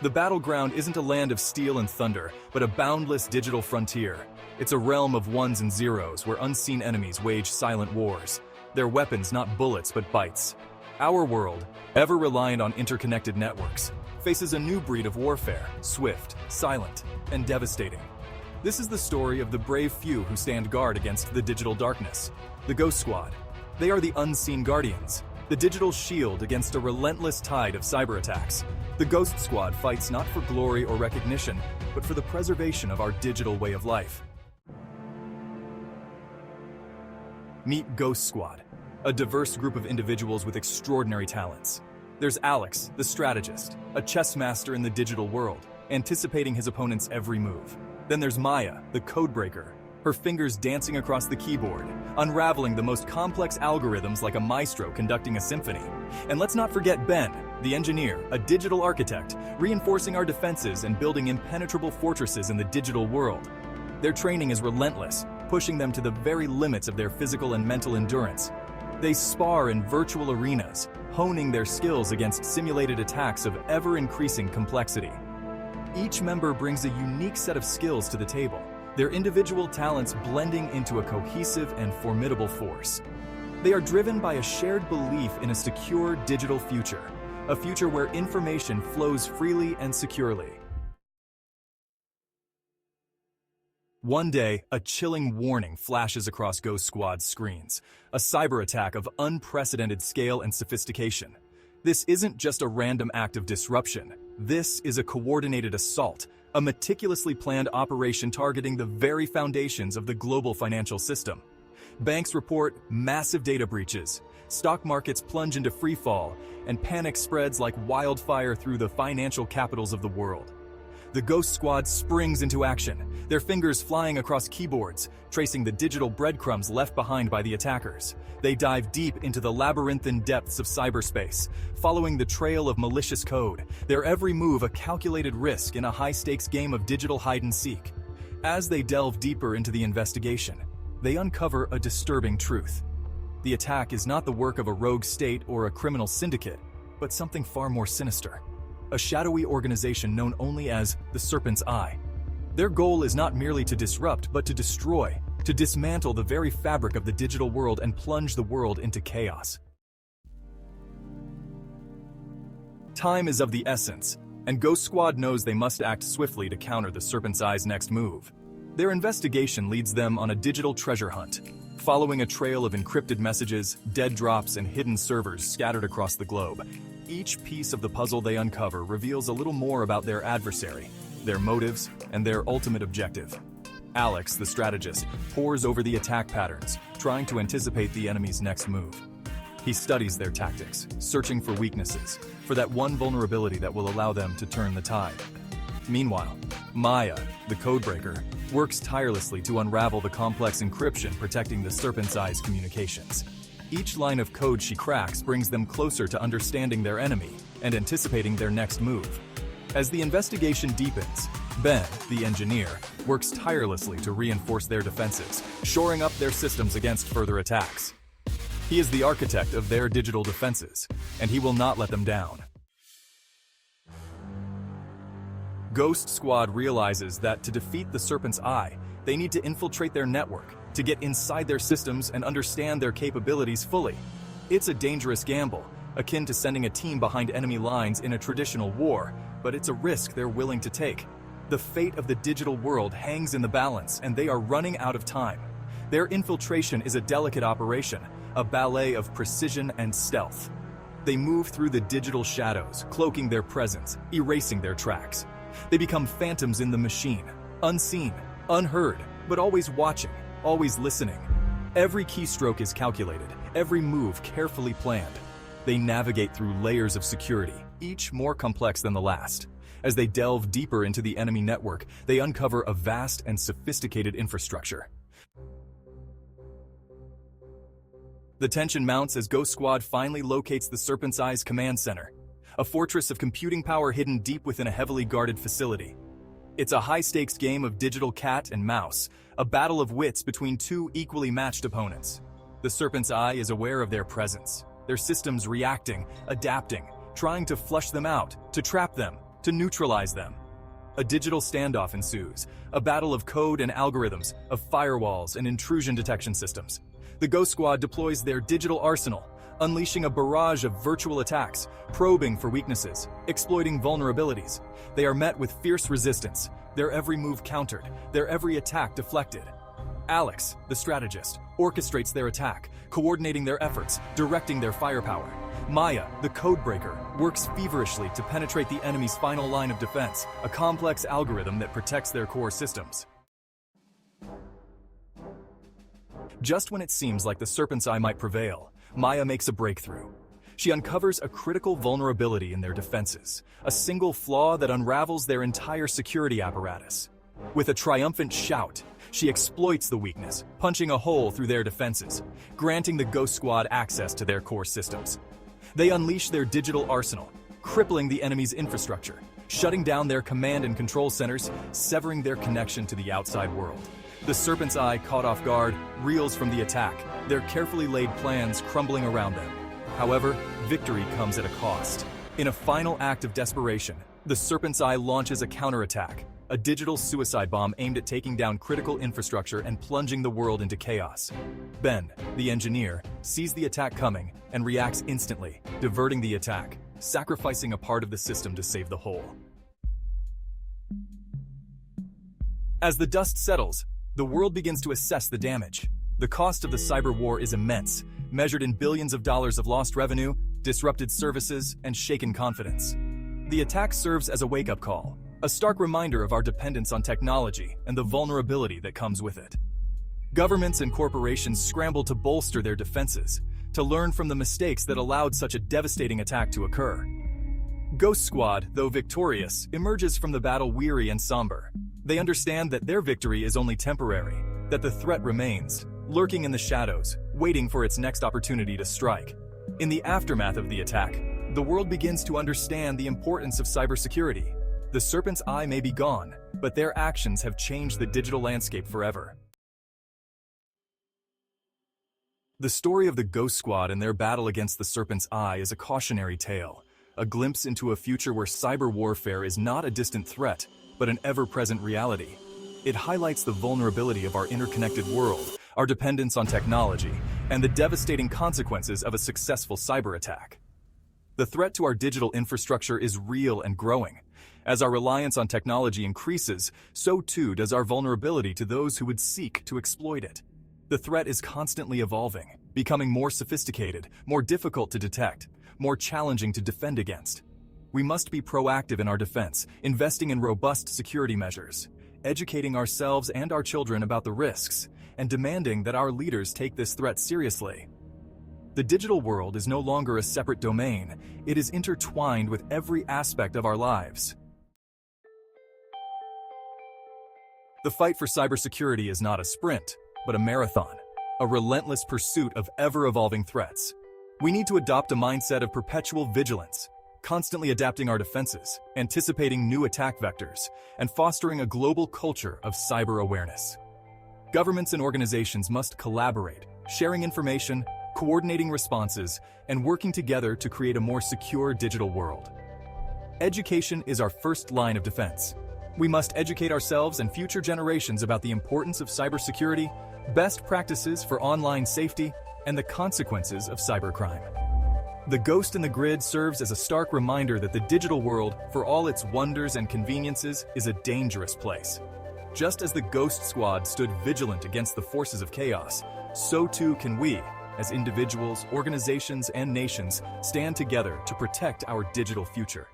The battleground isn't a land of steel and thunder, but a boundless digital frontier. It's a realm of ones and zeros where unseen enemies wage silent wars. Their weapons not bullets but bytes. Our world, ever reliant on interconnected networks, faces a new breed of warfare, swift, silent, and devastating. This is the story of the brave few who stand guard against the digital darkness. The Ghost Squad. They are the unseen guardians, the digital shield against a relentless tide of cyber attacks. The Ghost Squad fights not for glory or recognition, but for the preservation of our digital way of life. Meet Ghost Squad, a diverse group of individuals with extraordinary talents. There's Alex, the strategist, a chess master in the digital world, anticipating his opponent's every move. Then there's Maya, the codebreaker, her fingers dancing across the keyboard, unraveling the most complex algorithms like a maestro conducting a symphony. And let's not forget Ben, the engineer, a digital architect, reinforcing our defenses and building impenetrable fortresses in the digital world. Their training is relentless, pushing them to the very limits of their physical and mental endurance. They spar in virtual arenas, honing their skills against simulated attacks of ever-increasing complexity. Each member brings a unique set of skills to the table, their individual talents blending into a cohesive and formidable force. They are driven by a shared belief in a secure digital future, a future where information flows freely and securely. One day, a chilling warning flashes across Ghost Squad's screens, a cyber attack of unprecedented scale and sophistication. This isn't just a random act of disruption. This is a coordinated assault, a meticulously planned operation targeting the very foundations of the global financial system. Banks report massive data breaches, stock markets plunge into freefall, and panic spreads like wildfire through the financial capitals of the world. The Ghost Squad springs into action, their fingers flying across keyboards, tracing the digital breadcrumbs left behind by the attackers. They dive deep into the labyrinthine depths of cyberspace, following the trail of malicious code, their every move a calculated risk in a high-stakes game of digital hide-and-seek. As they delve deeper into the investigation, they uncover a disturbing truth. The attack is not the work of a rogue state or a criminal syndicate, but something far more sinister. A shadowy organization known only as the Serpent's Eye. Their goal is not merely to disrupt, but to destroy, to dismantle the very fabric of the digital world and plunge the world into chaos. Time is of the essence, and Ghost Squad knows they must act swiftly to counter the Serpent's Eye's next move. Their investigation leads them on a digital treasure hunt, following a trail of encrypted messages, dead drops, and hidden servers scattered across the globe. Each piece of the puzzle they uncover reveals a little more about their adversary, their motives, and their ultimate objective. Alex, the strategist, pores over the attack patterns, trying to anticipate the enemy's next move. He studies their tactics, searching for weaknesses, for that one vulnerability that will allow them to turn the tide. Meanwhile, Maya, the codebreaker, works tirelessly to unravel the complex encryption protecting the Serpent's Eye's communications. Each line of code she cracks brings them closer to understanding their enemy and anticipating their next move. As the investigation deepens, Ben, the engineer, works tirelessly to reinforce their defenses, shoring up their systems against further attacks. He is the architect of their digital defenses, and he will not let them down. Ghost Squad realizes that to defeat the Serpent's Eye, they need to infiltrate their network, to get inside their systems and understand their capabilities fully. It's a dangerous gamble, akin to sending a team behind enemy lines in a traditional war, but it's a risk they're willing to take. The fate of the digital world hangs in the balance, and they are running out of time. Their infiltration is a delicate operation, a ballet of precision and stealth. They move through the digital shadows, cloaking their presence, erasing their tracks. They become phantoms in the machine, unseen, unheard, but always watching, always listening. Every keystroke is calculated, every move carefully planned. They navigate through layers of security, each more complex than the last. As they delve deeper into the enemy network, they uncover a vast and sophisticated infrastructure. The tension mounts as Ghost Squad finally locates the Serpent's Eye's command center, a fortress of computing power hidden deep within a heavily guarded facility. It's a high-stakes game of digital cat and mouse, a battle of wits between two equally matched opponents. The Serpent's Eye is aware of their presence, their systems reacting, adapting, trying to flush them out, to trap them, to neutralize them. A digital standoff ensues, a battle of code and algorithms, of firewalls and intrusion detection systems. The Ghost Squad deploys their digital arsenal, unleashing a barrage of virtual attacks, probing for weaknesses, exploiting vulnerabilities. They are met with fierce resistance, their every move countered, their every attack deflected. Alex, the strategist, orchestrates their attack, coordinating their efforts, directing their firepower. Maya, the codebreaker, works feverishly to penetrate the enemy's final line of defense, a complex algorithm that protects their core systems. Just when it seems like the Serpent's Eye might prevail, Maya makes a breakthrough. She uncovers a critical vulnerability in their defenses, a single flaw that unravels their entire security apparatus. With a triumphant shout, she exploits the weakness, punching a hole through their defenses, granting the Ghost Squad access to their core systems. They unleash their digital arsenal, crippling the enemy's infrastructure, shutting down their command and control centers, severing their connection to the outside world. The Serpent's Eye, caught off guard, reels from the attack, their carefully laid plans crumbling around them. However, victory comes at a cost. In a final act of desperation, the Serpent's Eye launches a counterattack, a digital suicide bomb aimed at taking down critical infrastructure and plunging the world into chaos. Ben, the engineer, sees the attack coming and reacts instantly, diverting the attack, sacrificing a part of the system to save the whole. As the dust settles, the world begins to assess the damage. The cost of the cyber war is immense, measured in billions of dollars of lost revenue, disrupted services, and shaken confidence. The attack serves as a wake-up call, a stark reminder of our dependence on technology and the vulnerability that comes with it. Governments and corporations scramble to bolster their defenses, to learn from the mistakes that allowed such a devastating attack to occur. Ghost Squad, though victorious, emerges from the battle weary and somber. They understand that their victory is only temporary, that the threat remains, lurking in the shadows, waiting for its next opportunity to strike. In the aftermath of the attack, the world begins to understand the importance of cybersecurity. The Serpent's Eye may be gone, but their actions have changed the digital landscape forever. The story of the Ghost Squad and their battle against the Serpent's Eye is a cautionary tale, a glimpse into a future where cyber warfare is not a distant threat, but an ever-present reality. It highlights the vulnerability of our interconnected world, our dependence on technology, and the devastating consequences of a successful cyber attack. The threat to our digital infrastructure is real and growing. As our reliance on technology increases, so too does our vulnerability to those who would seek to exploit it. The threat is constantly evolving, becoming more sophisticated, more difficult to detect, more challenging to defend against. We must be proactive in our defense, investing in robust security measures, educating ourselves and our children about the risks, and demanding that our leaders take this threat seriously. The digital world is no longer a separate domain. It is intertwined with every aspect of our lives. The fight for cybersecurity is not a sprint, but a marathon, a relentless pursuit of ever-evolving threats. We need to adopt a mindset of perpetual vigilance, constantly adapting our defenses, anticipating new attack vectors, and fostering a global culture of cyber awareness. Governments and organizations must collaborate, sharing information, coordinating responses, and working together to create a more secure digital world. Education is our first line of defense. We must educate ourselves and future generations about the importance of cybersecurity, best practices for online safety, and the consequences of cybercrime. The Ghost in the Grid serves as a stark reminder that the digital world, for all its wonders and conveniences, is a dangerous place. Just as the Ghost Squad stood vigilant against the forces of chaos, so too can we, as individuals, organizations, and nations, stand together to protect our digital future.